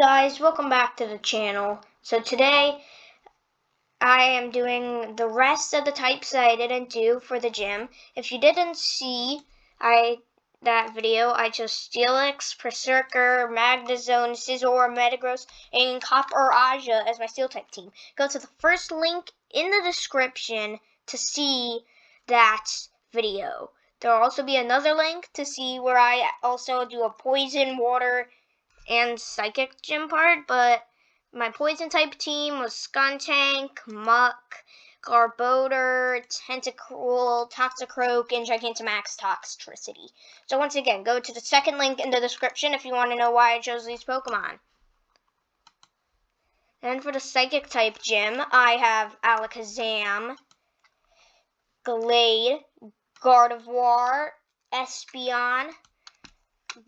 guys, welcome back to the channel. So today I am doing the rest of the types that I didn't do for the gym. If you didn't see that video, I chose Steelix, Berserker, Magnezone, Scizor, Metagross, and Copper-Aja as my Steel type team. Go to the first link in the description to see that video. There will also be another link to see where I also do a Poison, Water, and Psychic gym part, but my Poison type team was Skuntank, Muck, Garbodor, Tentacruel, Toxicroak, and Gigantamax Toxtricity. So once again, go to the second link in the description if you want to know why I chose these Pokemon. And for the Psychic type gym, I have Alakazam, Glade, Gardevoir, Espeon,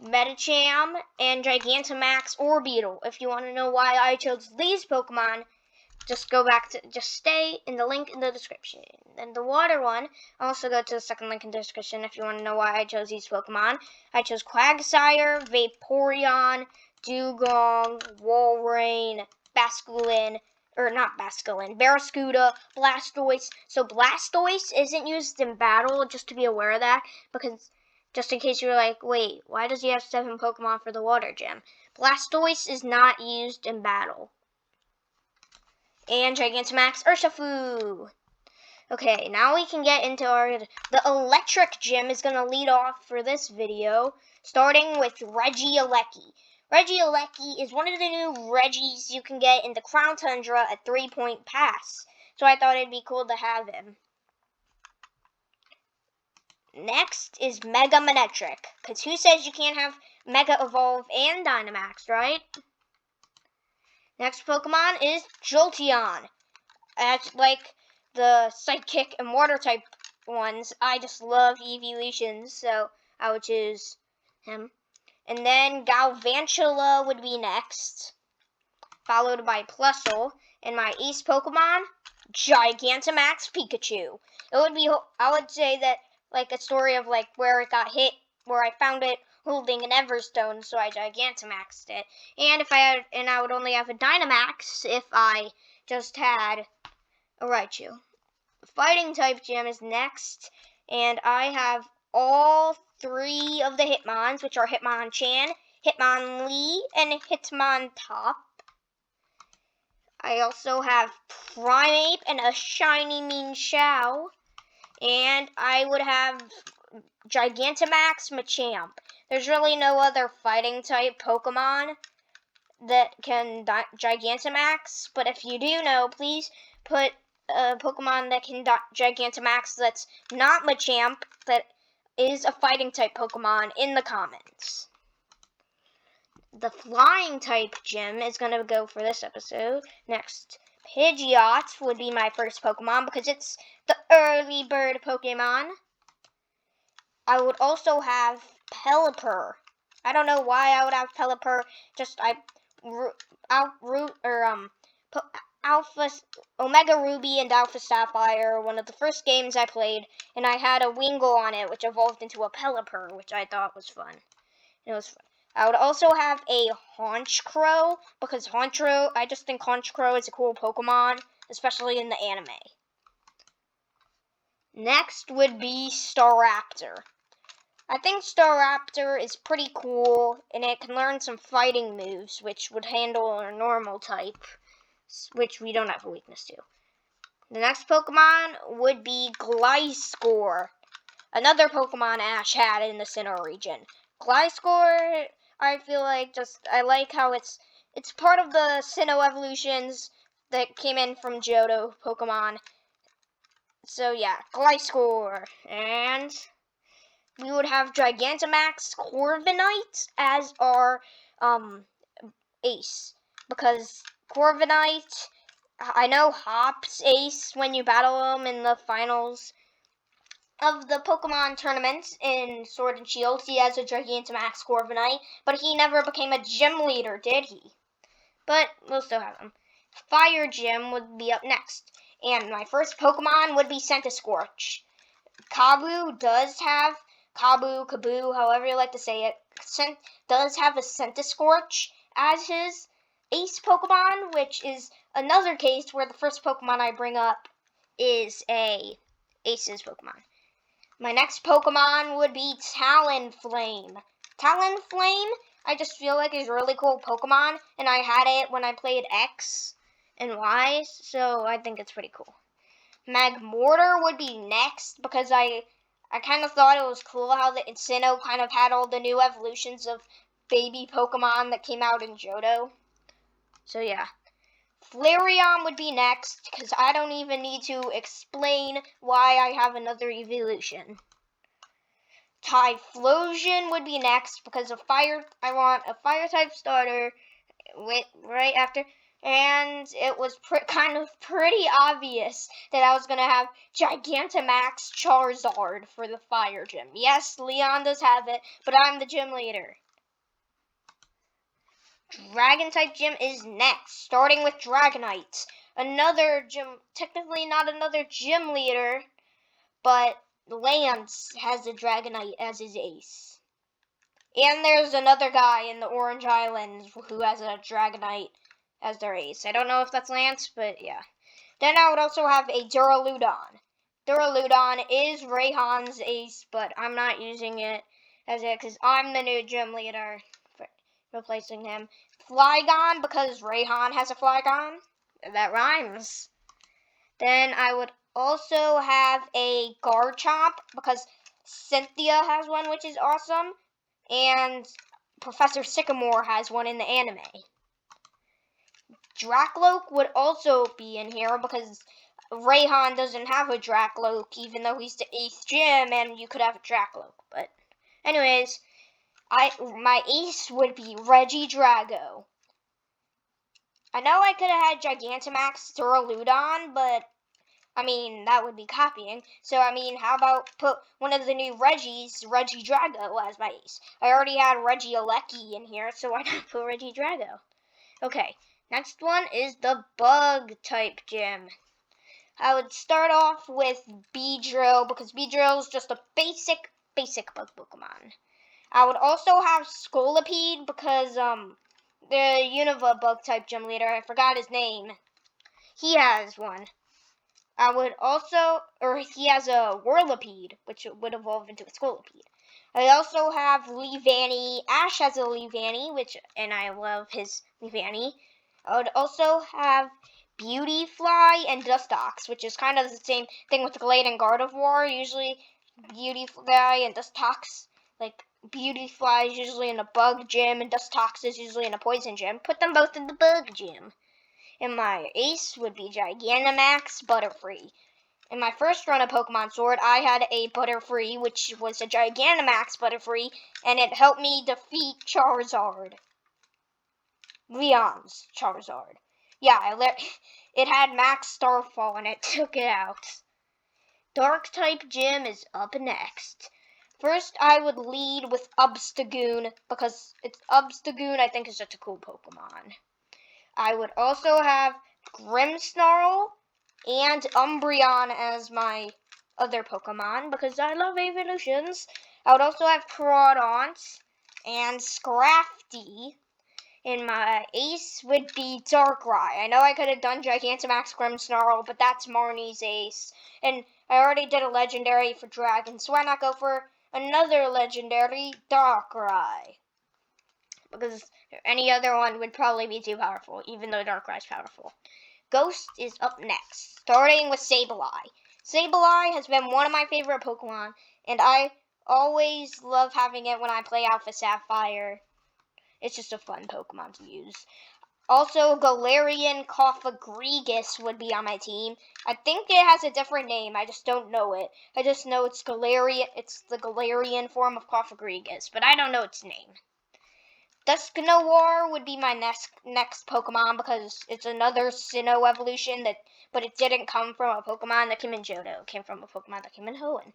Medicham, and Gigantamax Orbeetle. If you want to know why I chose these Pokemon, just stay in the link in the description. And the water one, also go to the second link in the description if you want to know why I chose these Pokemon. I chose Quagsire, Vaporeon, Dugong, Walrein, Barraskewda, Blastoise. So Blastoise isn't used in battle, just to be aware of that, because just in case you're like, wait, why does he have 7 Pokemon for the Water Gym? Blastoise is not used in battle. And Gigantamax Urshifu. Okay, now we can get into the Electric Gym is going to lead off for this video, starting with Regieleki. Regieleki is one of the new Regis you can get in the Crown Tundra at 3-point pass. So I thought it'd be cool to have him. Next is Mega Manectric, because who says you can't have Mega Evolve and Dynamax, right? Next Pokemon is Jolteon. Like the Psychic and Water type ones, I just love evolutions, so I would choose him. And then Galvantula would be next, followed by Plusle, and my ace Pokemon, Gigantamax Pikachu. I would say that like a story of like where it got hit, where I found it holding an Everstone, so I Gigantamaxed it. And I would only have a Dynamax if I just had a Raichu. Fighting type gym is next, and I have all 3 of the Hitmons, which are Hitmonchan, Hitmonlee, and Hitmontop. I also have Primeape and a shiny Minshao. And I would have Gigantamax Machamp. There's really no other fighting type Pokemon that can Gigantamax, but if you do know, please put a Pokemon that can Gigantamax that's not Machamp, that is a fighting type Pokemon, in the comments. The flying type gym is going to go for this episode. Next, Pidgeot would be my first Pokemon because it's the early bird Pokemon. I would also have Pelipper. I don't know why I would have Pelipper. Omega Ruby and Alpha Sapphire, one of the first games I played, and I had a Wingull on it, which evolved into a Pelipper, which I thought was fun. It was fun. I would also have a Honchkrow, because I just think Honchkrow is a cool Pokemon, especially in the anime. Next would be Staraptor. I think Staraptor is pretty cool, and it can learn some fighting moves, which would handle a normal type, which we don't have a weakness to. The next Pokemon would be Gliscor, another Pokemon Ash had in the Sinnoh region. Gliscor, I feel like I like how it's part of the Sinnoh evolutions that came in from Johto Pokemon. So yeah, Gliscor. And we would have Gigantamax Corviknight as our ace, because Corviknight, I know Hop's ace when you battle him in the finals of the Pokemon tournaments in Sword and Shield. He has a Gigantamax Corviknight, but he never became a gym leader, did he? But we'll still have him. Fire Gym would be up next, and my first Pokemon would be Centiskorch. Kaboo, however you like to say it, does have a Centiskorch as his Ace Pokemon, which is another case where the first Pokemon I bring up is a Ace's Pokemon. My next Pokemon would be Talonflame. Talonflame, I just feel like is a really cool Pokemon, and I had it when I played X and Y, so I think it's pretty cool. Magmortar would be next because I kind of thought it was cool how the Sinnoh kind of had all the new evolutions of baby Pokemon that came out in Johto. So yeah. Flareon would be next because I don't even need to explain why I have another evolution. Typhlosion would be next because of fire. I want a fire type starter right after. And it was kind of pretty obvious that I was going to have Gigantamax Charizard for the fire gym. Yes, Leon does have it, but I'm the gym leader. Dragon type gym is next, starting with Dragonite. Another gym, technically not another gym leader, but Lance has a Dragonite as his ace. And there's another guy in the Orange Islands who has a Dragonite as their ace. I don't know if that's Lance, but yeah. Then I would also have a Duraludon. Duraludon is Rayhan's ace, but I'm not using it as it because I'm the new gym leader for replacing him. Flygon, because Rayhan has a Flygon. That rhymes. Then I would also have a Garchomp because Cynthia has one, which is awesome. And Professor Sycamore has one in the anime. Dracloak would also be in here because Rayhan doesn't have a Dracloak, even though he's the 8th gym, and you could have a Dracloak. But anyways, my ace would be Regidrago. I know I could have had Gigantamax Duraludon, but I mean, that would be copying. So, I mean, how about put one of the new Reggies, Regidrago, as my ace? I already had Regieleki in here, so why not put Regidrago? Okay, next one is the Bug-type gym. I would start off with Beedrill, because Beedrill is just a basic bug Pokemon. I would also have Scolipede, because, the Unova Bug-type gym leader, I forgot his name. He has one. I would also, or he has a Whirlipede, which would evolve into a Scolipede. I also have Leavanny. Ash has a Leavanny, and I love his Leavanny. I would also have Beautyfly and Dustox, which is kind of the same thing with Glade and Gardevoir. Usually Beautyfly and Dustox, like Beautyfly is usually in a bug gym and Dustox is usually in a poison gym. Put them both in the bug gym. And my ace would be Gigantamax Butterfree. In my first run of Pokemon Sword, I had a Butterfree, which was a Gigantamax Butterfree, and it helped me defeat Charizard. Leon's Charizard. Yeah, it had Max Starfall, and it took it out. Dark-type gym is up next. First, I would lead with Obstagoon, because Obstagoon, I think, is just a cool Pokemon. I would also have Grimmsnarl and Umbreon as my other Pokemon because I love evolutions. I would also have Crawdaunt and Scrafty. And my ace would be Darkrai. I know I could have done Gigantamax Grimmsnarl, but that's Marnie's ace. And I already did a legendary for Dragon, so why not go for another legendary, Darkrai? Because any other one would probably be too powerful, even though Darkrai's powerful. Ghost is up next, starting with Sableye. Sableye has been one of my favorite Pokemon, and I always love having it when I play Alpha Sapphire. It's just a fun Pokemon to use. Also, Galarian Cofagrigus would be on my team. I think it has a different name, I just don't know it. I just know it's Galarian. It's the Galarian form of Cofagrigus, but I don't know its name. Dusknoir would be my next Pokemon because it's another Sinnoh evolution but it didn't come from a Pokemon that came in Johto. It came from a Pokemon that came in Hoenn.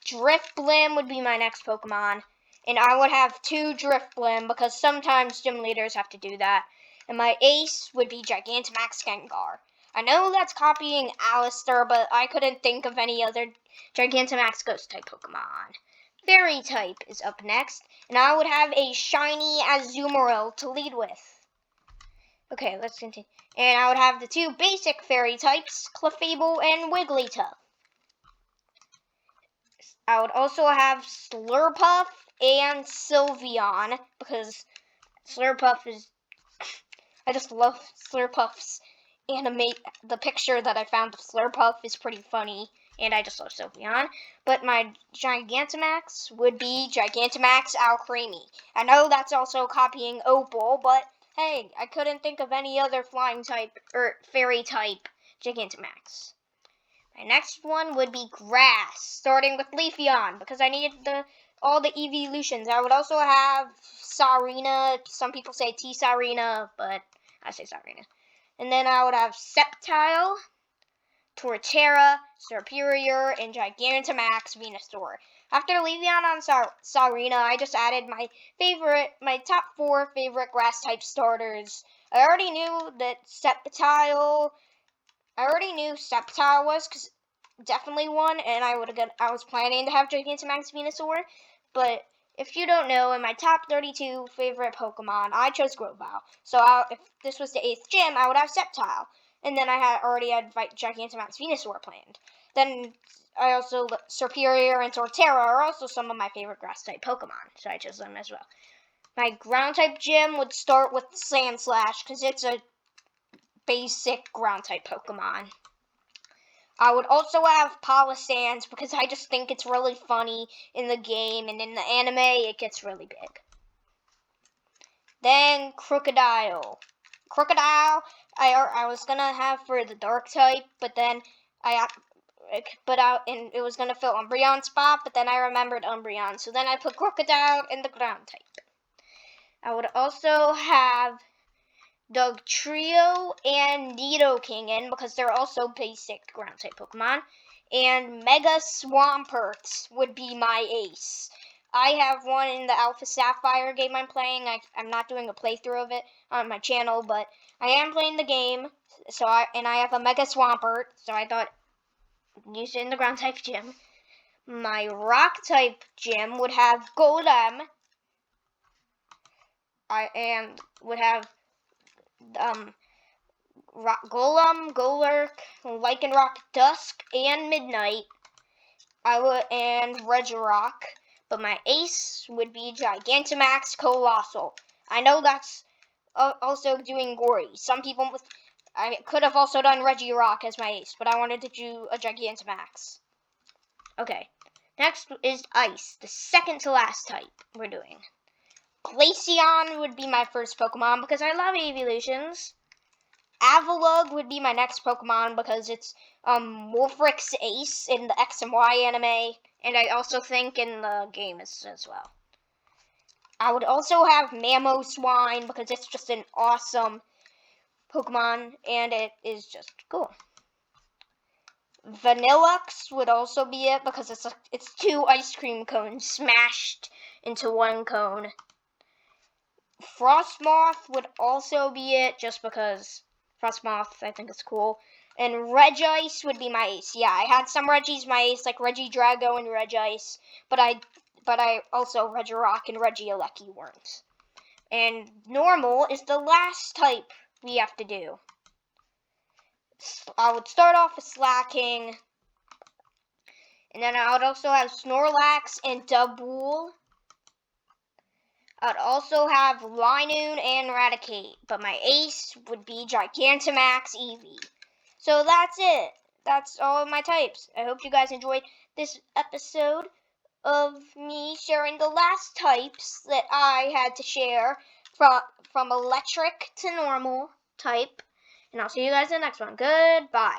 Drifblim would be my next Pokemon, and I would have 2 Drifblim because sometimes gym leaders have to do that. And my ace would be Gigantamax Gengar. I know that's copying Alistair, but I couldn't think of any other Gigantamax Ghost-type Pokemon. Fairy type is up next, and I would have a shiny Azumarill to lead with. Okay, let's continue. And I would have the two basic fairy types, Clefable and Wigglytuff. I would also have Slurpuff and Sylveon, because Slurpuff is... I just love Slurpuff's animate. The picture that I found of Slurpuff is pretty funny, and I just love Sylveon. But my Gigantamax would be Gigantamax Alcremie. I know that's also copying Opal, but hey, I couldn't think of any other flying type, or fairy type Gigantamax. My next one would be Grass, starting with Leafeon, because I needed all the evolutions. I would also have Sarina. Some people say T-Sarina, but I say Sarina. And then I would have Sceptile, Torterra, Serperior, and Gigantamax Venusaur. After Leafeon on Sarina, I just added my top 4 favorite grass type starters. I already knew Sceptile was, because definitely one, and I was planning to have Gigantamax Venusaur, but if you don't know, in my top 32 favorite Pokemon, I chose Grovyle. So if this was the 8th gym, I would have Sceptile, and then I already had Gigantamax Venusaur planned. Then I also Serperior and Torterra are also some of my favorite grass type Pokemon, so I chose them as well. My ground type gym would start with Sandslash, because it's a basic ground type Pokemon. I would also have Palossand, because I just think it's really funny in the game, and in the anime it gets really big. Then Crocodile. I was gonna have for the dark type, but then and it was gonna fill Umbreon's spot, but then I remembered Umbreon, so then I put Crocodile in the ground type. I would also have Dugtrio and Nidoking in, because they're also basic ground type Pokemon. And Mega Swampert would be my ace. I have one in the Alpha Sapphire game I'm playing. I'm not doing a playthrough of it on my channel, but I am playing the game. And I have a Mega Swampert, so I thought use it in the ground type gym. My rock type gym would have Golem. And would have Golem, Golurk, Lycanroc, Dusk, and Midnight. And Regirock. But my ace would be Gigantamax Colossal. I know that's also doing Gory. I could have also done Regirock as my ace, but I wanted to do a Gigantamax. Okay, next is Ice, the second to last type we're doing. Glaceon would be my first Pokemon, because I love evolutions. Avalugg would be my next Pokemon, because it's Wolfric's ace in the X and Y anime, and I also think in the game as well. I would also have Mamoswine, because it's just an awesome Pokemon, and it is just cool. Vanillux would also be it, because it's 2 ice cream cones smashed into 1 cone. Frostmoth would also be it, just because Frostmoth, I think, is cool. And Regice would be my ace. Yeah, I had some Regis my ace, like Regidrago and Regice, but I also Regirock and Regieleki weren't. And Normal is the last type we have to do. I would start off with Slacking, and then I would also have Snorlax and Double. I'd also have Linoon and Raticate, but my ace would be Gigantamax Eevee. So that's it. That's all of my types. I hope you guys enjoyed this episode of me sharing the last types that I had to share from electric to normal type. And I'll see you guys in the next one. Goodbye.